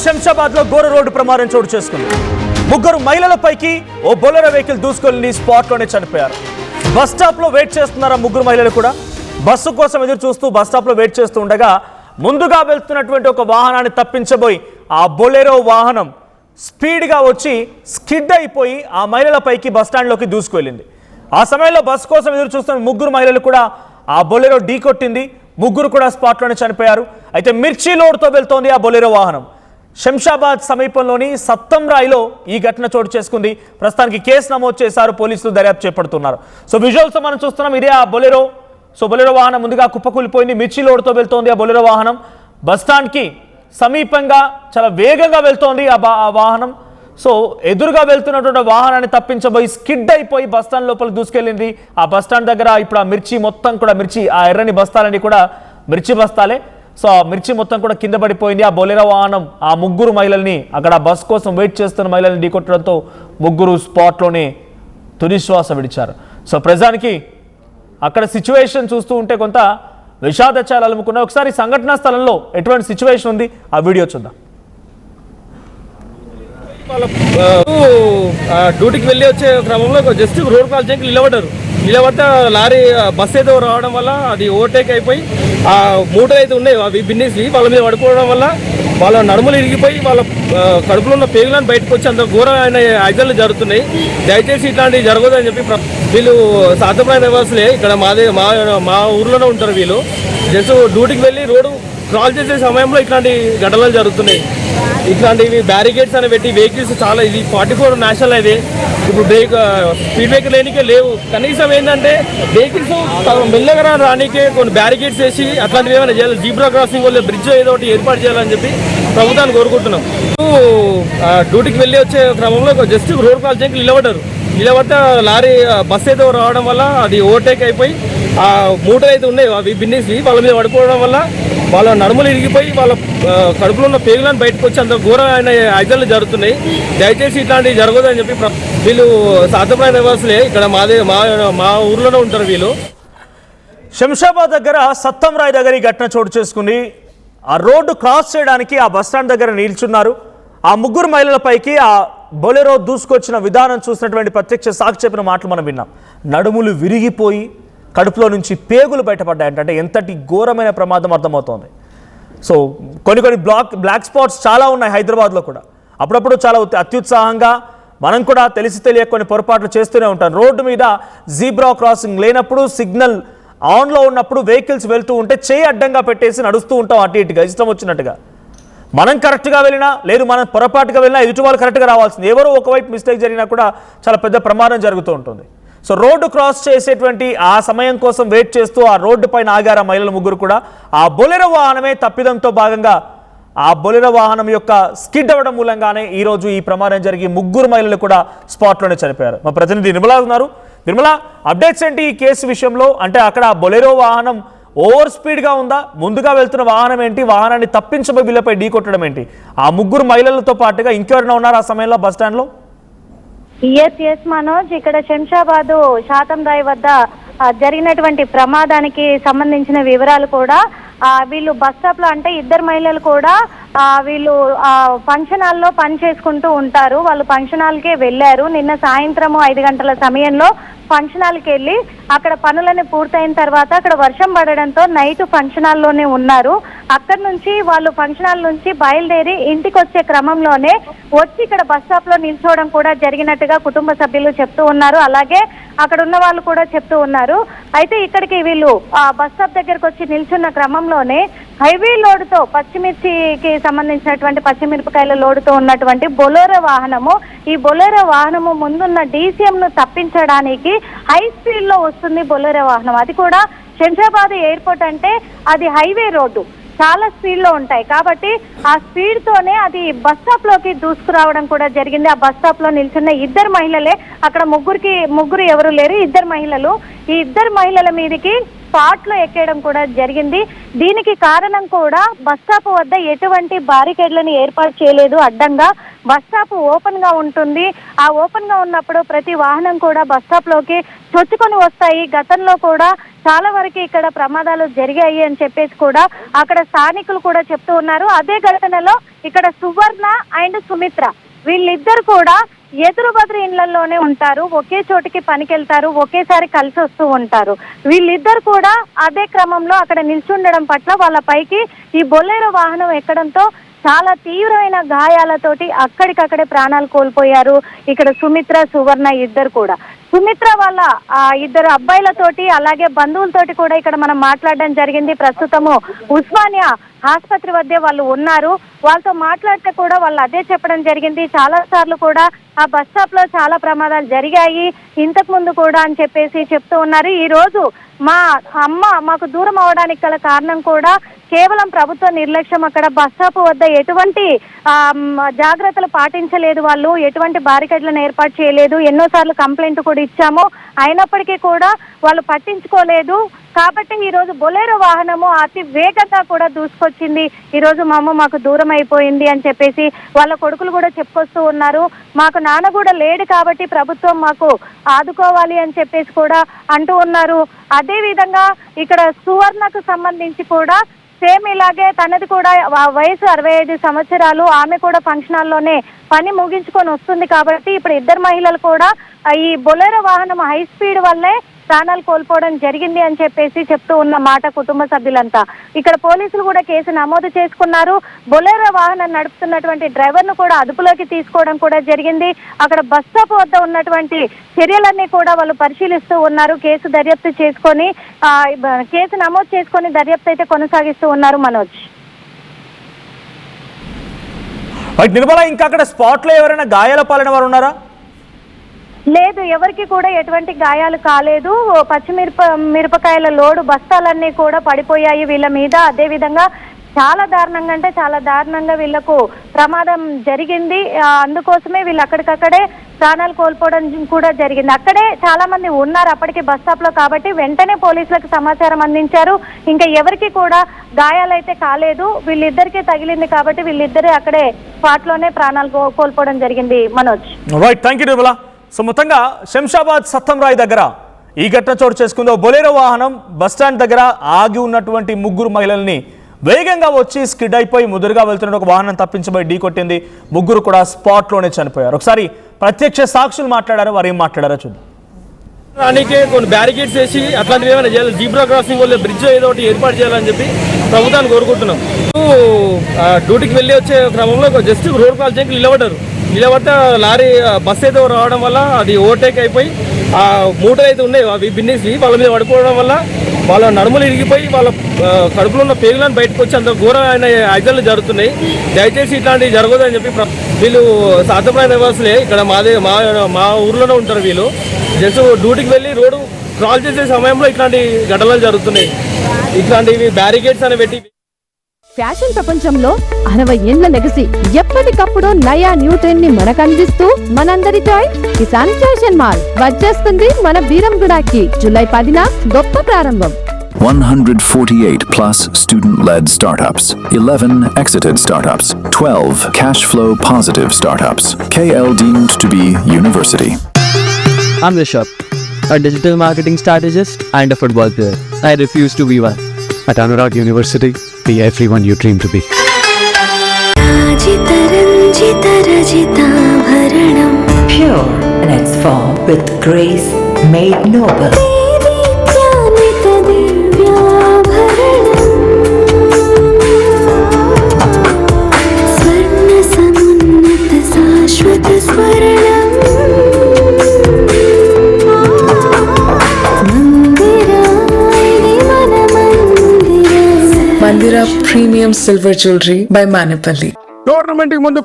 శంషాబాద్ లో ఘోర రోడ్డు ప్రమాదం చోటు చేసుకుంది. ముగ్గురు మహిళలపైకి ఓ బొలెరో వెహికల్ దూసుకెళ్లి స్పాట్ లోనే చనిపోయారు. బస్ స్టాప్ లో వెయిట్ చేస్తున్నారా ముగ్గురు మహిళలు కూడా. బస్సు కోసం ఎదురు చూస్తూ బస్ స్టాప్ లో వెయిట్ చేస్తూ ఉండగా ముందుగా వెళ్తున్నటువంటి ఒక వాహనాన్ని తప్పించబోయి ఆ బొలెరో వాహనం స్పీడ్ గా వచ్చి స్కిడ్ అయిపోయి ఆ మహిళలపైకి బస్ స్టాండ్ లోకి దూసుకెళ్ళింది. ఆ సమయంలో బస్ కోసం ఎదురు చూస్తున్న ముగ్గురు మహిళలు కూడా ఆ బొలెరో ఢీ కొట్టింది. ముగ్గురు కూడా స్పాట్ లోనే చనిపోయారు. అయితే మిర్చి లోడ్తో వెళ్తోంది ఆ బొలెరో వాహనం. శంషాబాద్ సమీపంలోని సత్తంరాయిలో ఈ ఘటన చోటు చేసుకుంది. ప్రస్తుతానికి కేసు నమోదు చేశారు, పోలీసులు దర్యాప్తు చేపడుతున్నారు. సో విజువల్స్ మనం చూస్తున్నాం, ఇదే ఆ బొలెరో. సో బొలెరో వాహనం ముందుగా కుప్పకూలిపోయింది. మిర్చి లోడ్తో వెళ్తోంది ఆ బొలెరో వాహనం. బస్టాండ్కి సమీపంగా చాలా వేగంగా వెళ్తోంది ఆ వాహనం. సో ఎదురుగా వెళ్తున్నటువంటి వాహనాన్ని తప్పించబోయి స్కిడ్ అయిపోయి బస్టాండ్ లోపలికి దూసుకెళ్ళింది. ఆ బస్టాండ్ దగ్గర ఇప్పుడు ఆ మిర్చి మొత్తం కూడా ఆ ఎర్రని బస్తాలన్నీ కూడా మిర్చి బస్తాలే. సో ఆ మిర్చి మొత్తం కూడా కింద పడిపోయింది. ఆ బొలెరో వాహనం ఆ ముగ్గురు మహిళల్ని, అక్కడ బస్ కోసం వెయిట్ చేస్తున్న మహిళల్ని ఢీకొట్టడంతో ముగ్గురు స్పాట్లోనే తుదిశ్వాస విడిచారు. సో ప్రజానికి అక్కడ సిచ్యువేషన్ చూస్తూ ఉంటే కొంత విషాదచాలు అలుముకున్నాయి. ఒకసారి సంఘటనా స్థలంలో ఎటువంటి సిచ్యువేషన్ ఉంది ఆ వీడియో చూద్దాం. డ్యూటీకి వెళ్ళి వచ్చే క్రమంలో జస్ట్ రోడ్ క్రాస్ చేయడానికి నిలబడితే లారీ బస్ ఏదో రావడం వల్ల అది ఓవర్టేక్ అయిపోయి ఆ మూటలు అయితే ఉన్నాయి అవి బిన్నేసి వాళ్ళ మీద పడుకోవడం వల్ల వాళ్ళ నడుములు ఇరిగిపోయి వాళ్ళ కడుపులో ఉన్న పేగులను బయటకు వచ్చి అంత ఘోరమైన యాక్సిడెంట్లు జరుగుతున్నాయి. దయచేసి ఇట్లాంటివి జరగదని చెప్పి వీళ్ళు సాతప్రాయ నివాసులే, ఇక్కడ మా ఊర్లోనే ఉంటారు వీళ్ళు. జస్ట్ డ్యూటీకి వెళ్ళి రోడ్డు క్రాస్ చేసే సమయంలో ఇట్లాంటి ఘటనలు జరుగుతున్నాయి. ఇట్లాంటివి బ్యారికేడ్స్ అని పెట్టి వెహికల్స్ చాలా, ఇది 44 నేషనల్ హైవే. ఇప్పుడు స్పీడ్ బ్రేకర్ లేనికే లేవు. కనీసం ఏంటంటే వెహికల్స్ మెల్లగా రానికే కొన్ని బ్యారికేడ్స్ వేసి అట్లాంటివి ఏమైనా చేయాలి. జీబ్రా క్రాసింగ్ వల్ల బ్రిడ్జ్ ఏదో ఒకటి ఏర్పాటు చేయాలని చెప్పి ప్రభుత్వాన్ని కోరుకుంటున్నాం. డ్యూటీకి వెళ్ళి వచ్చే క్రమంలో జస్ట్ రోడ్ క్రాస్ చేయడానికి నిలబడితే లారీ బస్ ఏదో రావడం వల్ల అది ఓవర్టేక్ అయిపోయి ఆ మూటలు అయితే ఉన్నాయి అవి బిన్నేసి వాళ్ళ మీద పడుకోవడం వల్ల వాళ్ళ నడుములు ఇరిగిపోయి వాళ్ళ కడుపులో ఉన్న పేగులను బయటకు వచ్చి అంత ఘోరమైన యాక్సిడెంట్లు జరుగుతున్నాయి. దయచేసి ఇట్లాంటివి జరగదని చెప్పి వీళ్ళు సాతప్రాయ నివాసులే, ఇక్కడ మా ఊర్లోనే ఉంటారు వీళ్ళు. శంషాబాద్ దగ్గర సత్తంరాయ్ దగ్గర ఈ ఘటన చోటు చేసుకుంది. ఆ రోడ్డు క్రాస్ చేయడానికి ఆ బస్టాండ్ దగ్గర నిల్చున్నారు. ఆ ముగ్గురు మహిళలపైకి ఆ బొలెరో దూసుకొచ్చిన విధానం చూసినటువంటి ప్రత్యక్ష సాక్షి చెప్పిన మాటలు మనం విన్నాం. నడుములు విరిగిపోయి కడుపులో నుంచి పేగులు బయటపడ్డాయంటే ఎంతటి ఘోరమైన ప్రమాదం అర్థమవుతోంది. సో కొన్ని బ్లాక్ స్పాట్స్ చాలా ఉన్నాయి హైదరాబాద్లో కూడా. అప్పుడప్పుడు చాలా అత్యుత్సాహంగా మనం కూడా తెలియక కొన్ని పొరపాట్లు చేస్తూనే ఉంటాం. రోడ్డు మీద జీబ్రా క్రాసింగ్ లేనప్పుడు, సిగ్నల్ ఆన్లో ఉన్నప్పుడు వెహికల్స్ వెళ్తూ ఉంటే చేయి అడ్డంగా పెట్టేసి నడుస్తూ ఉంటాం అటు ఇటుగా ఇష్టం వచ్చినట్టుగా. మనం కరెక్ట్గా వెళ్ళినా లేదు మనం పొరపాటుగా వెళ్ళినా ఎదుటి వాళ్ళు కరెక్ట్గా రావాల్సింది. ఎవరో ఒకవైపు మిస్టేక్ జరిగినా కూడా చాలా పెద్ద ప్రమాదం జరుగుతూ ఉంటుంది. సో రోడ్డు క్రాస్ చేసేటువంటి ఆ సమయం కోసం వెయిట్ చేస్తూ ఆ రోడ్డు పైన ఆగారు ఆ మహిళలు ముగ్గురు కూడా. ఆ బొలెరో వాహనమే తప్పిదంతో భాగంగా ఆ బొలెరో వాహనం యొక్క స్కిడ్ అవ్వడం మూలంగానే ఈరోజు ఈ ప్రమాదం జరిగి ముగ్గురు మహిళలు కూడా స్పాట్లోనే చనిపోయారు. మా ప్రతినిధి నిర్మలా ఉన్నారు. నిర్మలా, అప్డేట్స్ ఏంటి ఈ కేసు విషయంలో? అంటే అక్కడ బొలెరో వాహనం ఓవర్ స్పీడ్గా ఉందా? ముందుగా వెళ్తున్న వాహనం ఏంటి? వాహనాన్ని తప్పించబోయి వీళ్ళపై ఢీ కొట్టడం ఏంటి? ఆ ముగ్గురు మహిళలతో పాటుగా ఇంకెవరైనా ఉన్నారు ఆ సమయంలో బస్ స్టాండ్లో? ఎస్ మనోజ్, ఇక్కడ శంషాబాదు శాతంరాయ్ వద్ద జరిగినటువంటి ప్రమాదానికి సంబంధించిన వివరాలు కూడా వీళ్ళు బస్ స్టాప్ లో, అంటే ఇద్దరు మహిళలు కూడా వీళ్ళు ఫంక్షన్ హాల్లో పని చేసుకుంటూ ఉంటారు. వాళ్ళు ఫంక్షన్ హాల్కే వెళ్ళారు. నిన్న సాయంత్రం 5 గంటల సమయంలో ఫంక్షన్ హాల్కి వెళ్ళి అక్కడ పనులన్నీ పూర్తయిన తర్వాత అక్కడ వర్షం పడడంతో నైట్ ఫంక్షన్ హాల్లోనే ఉన్నారు. అక్కడ నుంచి వాళ్ళు ఫంక్షన్ హాల్ నుంచి బయలుదేరి ఇంటికి వచ్చే క్రమంలోనే వచ్చి ఇక్కడ బస్ స్టాప్ లో నిల్చోవడం కూడా జరిగినట్టుగా కుటుంబ సభ్యులు చెప్తూ ఉన్నారు. అలాగే అక్కడ ఉన్న వాళ్ళు కూడా చెప్తూ ఉన్నారు. అయితే ఇక్కడికి వీళ్ళు బస్ స్టాప్ దగ్గరకు వచ్చి నిల్చున్న క్రమంలోనే హైవే లోడుతో పచ్చిమిర్చికి సంబంధించినటువంటి పచ్చిమిరపకాయల లోడుతో ఉన్నటువంటి బొలెరో వాహనము, ఈ బొలెరో వాహనము ముందున్న డీసీఎం ను తప్పించడానికి హై స్పీడ్ లో వస్తుంది బొలెరో వాహనం. అది కూడా శంషాబాద్ ఎయిర్పోర్ట్ అంటే అది హైవే రోడ్డు, చాలా స్పీడ్ లో ఉంటాయి కాబట్టి ఆ స్పీడ్ తోనే అది బస్ స్టాప్ లోకి దూసుకురావడం కూడా జరిగింది. ఆ బస్ స్టాప్ లో నిల్చున్న ఇద్దరు మహిళలే, అక్కడ ముగ్గురు ఎవరు లేరు, ఇద్దరు మహిళలు. ఈ ఇద్దరు మహిళల మీదకి స్పాట్ లో ఎక్కేయడం కూడా జరిగింది. దీనికి కారణం కూడా బస్ స్టాప్ వద్ద ఎటువంటి బారికేడ్లను ఏర్పాటు చేయలేదు. అడ్డంగా బస్ స్టాప్ ఓపెన్ గా ఉంటుంది. ఆ ఓపెన్ గా ఉన్నప్పుడు ప్రతి వాహనం కూడా బస్ స్టాప్ లోకి చొచ్చుకొని వస్తాయి. గతంలో కూడా చాలా వరకు ఇక్కడ ప్రమాదాలు జరిగాయి అని చెప్పేసి కూడా అక్కడ స్థానికులు కూడా చెప్తూ ఉన్నారు. అదే ఘటనలో ఇక్కడ సువర్ణ అండ్ సుమిత్ర వీళ్ళిద్దరు కూడా ఎదురు బదురు ఇళ్లలోనే ఉంటారు. ఒకే చోటికి పనికెళ్తారు, ఒకేసారి కలిసి వస్తూ ఉంటారు. వీళ్ళిద్దరు కూడా అదే క్రమంలో అక్కడ నిల్చుండడం పట్ల వాళ్ళ పైకి ఈ బొలెరో వాహనం ఎక్కడంతో చాలా తీవ్రమైన గాయాలతోటి అక్కడికక్కడే ప్రాణాలు కోల్పోయారు. ఇక్కడ సుమిత్ర, సువర్ణ ఇద్దరు కూడా. సుమిత్ర వాళ్ళ ఇద్దరు అబ్బాయిలతోటి అలాగే బంధువులతోటి కూడా ఇక్కడ మనం మాట్లాడడం జరిగింది. ప్రస్తుతము ఉస్మానియా ఆసుపత్రి వద్దే వాళ్ళు ఉన్నారు. వాళ్ళతో మాట్లాడితే కూడా వాళ్ళు అదే చెప్పడం జరిగింది. చాలా సార్లు కూడా ఆ బస్ స్టాప్ లో చాలా ప్రమాదాలు జరిగాయి ఇంతకు ముందు కూడా అని చెప్పేసి చెప్తూ ఉన్నారు. ఈ రోజు మా అమ్మ మాకు దూరం అవడానికి గల కారణం కూడా కేవలం ప్రభుత్వ నిర్లక్ష్యం. అక్కడ బస్ స్టాప్ వద్ద ఎటువంటి జాగ్రత్తలు పాటించలేదు, వాళ్ళు ఎటువంటి బారికేడ్లను ఏర్పాటు చేయలేదు. ఎన్నోసార్లు కంప్లైంట్ కూడా ఇచ్చాము, అయినప్పటికీ కూడా వాళ్ళు పట్టించుకోలేదు. కాబట్టి ఈ రోజు బొలెరో వాహనము అతి వేగంగా కూడా దూసుకొచ్చింది. ఈ రోజు మా అమ్మ మాకు దూరం అయిపోయింది అని చెప్పేసి వాళ్ళ కొడుకులు కూడా చెప్పుకొస్తూ ఉన్నారు. మాకు నాన్న కూడా లేడు కాబట్టి ప్రభుత్వం మాకు ఆదుకోవాలి అని చెప్పేసి కూడా అంటూ ఉన్నారు. అదే విధంగా ఇక్కడ సువర్ణకు సంబంధించి కూడా సేమ్ ఇలాగే తనది కూడా వయసు 65 సంవత్సరాలు. ఆమె కూడా ఫంక్షన్ హాల్లోనే పని ముగించుకొని వస్తుంది కాబట్టి ఇప్పుడు ఇద్దరు మహిళలు కూడా ఈ బొలెరో వాహనం హై స్పీడ్ వల్లే ప్రాణాలు కోల్పోవడం జరిగింది అని చెప్పేసి చెప్తూ ఉన్న మాట కుటుంబ సభ్యులంతా. ఇక్కడ పోలీసులు కూడా కేసు నమోదు చేసుకున్నారు. బొలెరో వాహనం నడుపుతున్నటువంటి డ్రైవర్ ను కూడా అదుపులోకి తీసుకోవడం కూడా జరిగింది. అక్కడ బస్ స్టాప్ వద్ద ఉన్నటువంటి చర్యలన్నీ కూడా వాళ్ళు పరిశీలిస్తూ ఉన్నారు. కేసు దర్యాప్తు చేసుకొని కేసు నమోదు చేసుకొని దర్యాప్తు అయితే కొనసాగిస్తూ ఉన్నారు. మనోజ్, నిర్మల, ఇంకా అక్కడ స్పాట్ లో ఎవరైనా గాయాల పాలైన వారు ఉన్నారా? లేదు, ఎవరికి కూడా ఎటువంటి గాయాలు కాలేదు. మిరపకాయల లోడు బస్తాలన్నీ కూడా పడిపోయాయి వీళ్ళ మీద. అదే విధంగా చాలా దారుణంగా అంటే చాలా దారుణంగా వీళ్లకు ప్రమాదం జరిగింది. అందుకోసమే వీళ్ళు అక్కడికక్కడే ప్రాణాలు కోల్పోవడం కూడా జరిగింది. అక్కడే చాలా మంది ఉన్నారు అప్పటికి బస్ స్టాప్ లో కాబట్టి వెంటనే పోలీసులకు సమాచారం అందించారు. ఇంకా ఎవరికి కూడా గాయాలైతే కాలేదు, వీళ్ళిద్దరికీ తగిలింది కాబట్టి వీళ్ళిద్దరే అక్కడే స్పాట్ లోనే ప్రాణాలు కోల్పోవడం జరిగింది. Manoj, right, thank you Nirmala. So మొత్తంగా శంషాబాద్ సత్తంరాయ్ దగ్గర ఈ ఘటన చోటు చేసుకుందో బొలెరో వాహనం బస్టాండ్ దగ్గర ఆగి ఉన్నటువంటి ముగ్గురు మహిళల్ని వేగంగా వచ్చి స్కిడ్ అయిపోయి ముదురుగా వెళ్తున్న ఒక వాహనం తప్పించబోయి ఢీ కొట్టింది. ముగ్గురు కూడా స్పాట్లోనే చనిపోయారు. ఒకసారి ప్రత్యక్ష సాక్షులు మాట్లాడారు, వారు ఏం మాట్లాడారో చూద్దాం. రానికే కొన్ని బ్యారికేడ్స్ వేసి అట్లాంటివి ఏమైనా చేయాలి, జీబ్రా క్రాసింగ్ వల్ల బ్రిడ్జ్ ఏదో ఒకటి ఏర్పాటు చేయాలని చెప్పి ప్రభుత్వాన్ని కోరుకుంటున్నాం. డ్యూటీకి వెళ్ళి వచ్చే క్రమంలో జస్ట్ రోడ్ కాల్ చేయడానికి నిలబడితే లారీ బస్ ఏదో రావడం వల్ల అది ఓవర్టేక్ అయిపోయి ఆ మూటలు అయితే ఉన్నాయి అవి బిన్నేసి వాళ్ళ మీద పడిపోవడం వల్ల వాళ్ళ నడుములు ఇరిగిపోయి వాళ్ళ కడుపులో ఉన్న పేగులను బయటకు వచ్చి అంత ఘోరమైన యాక్సిడెంట్లు జరుగుతున్నాయి. దయచేసి ఇట్లాంటివి జరగదని చెప్పి వీళ్ళు సాధ్యమైన నివాసులే, ఇక్కడ మా ఊర్లోనే ఉంటారు వీళ్ళు. జస్ట్ డ్యూటీకి వెళ్ళి రోడ్డు క్రాస్ చేసే సమయంలో ఇట్లాంటి ఘటనలు జరుగుతున్నాయి. ఇట్లాంటివి బ్యారికేడ్స్ అని పెట్టి ఫ్యాషన్ ప్రపంచంలో 60 ఏళ్ల లెగసీ ఎప్పటికప్పుడు నయా న్యూ ట్రెండ్ ని మనకు అందిస్తూ మనందరి చాయిస్ కిసాన్ ఫ్యాషన్ మాల్ వచ్చేస్తుంది మన బీరంగూడకి. జూలై 10న గొప్ప ప్రారంభం. 148 plus student-led startups, 11 exited startups, 12 cash flow positive startups. KL deemed to be university. I'm Rishabh, a digital marketing strategist and a football player. I refuse to be one. At Anurag University, be everyone you dream to be. Pure in its form with grace made noble. Mandira Premium Silver Jewelry by Manipali. Tournament ముందు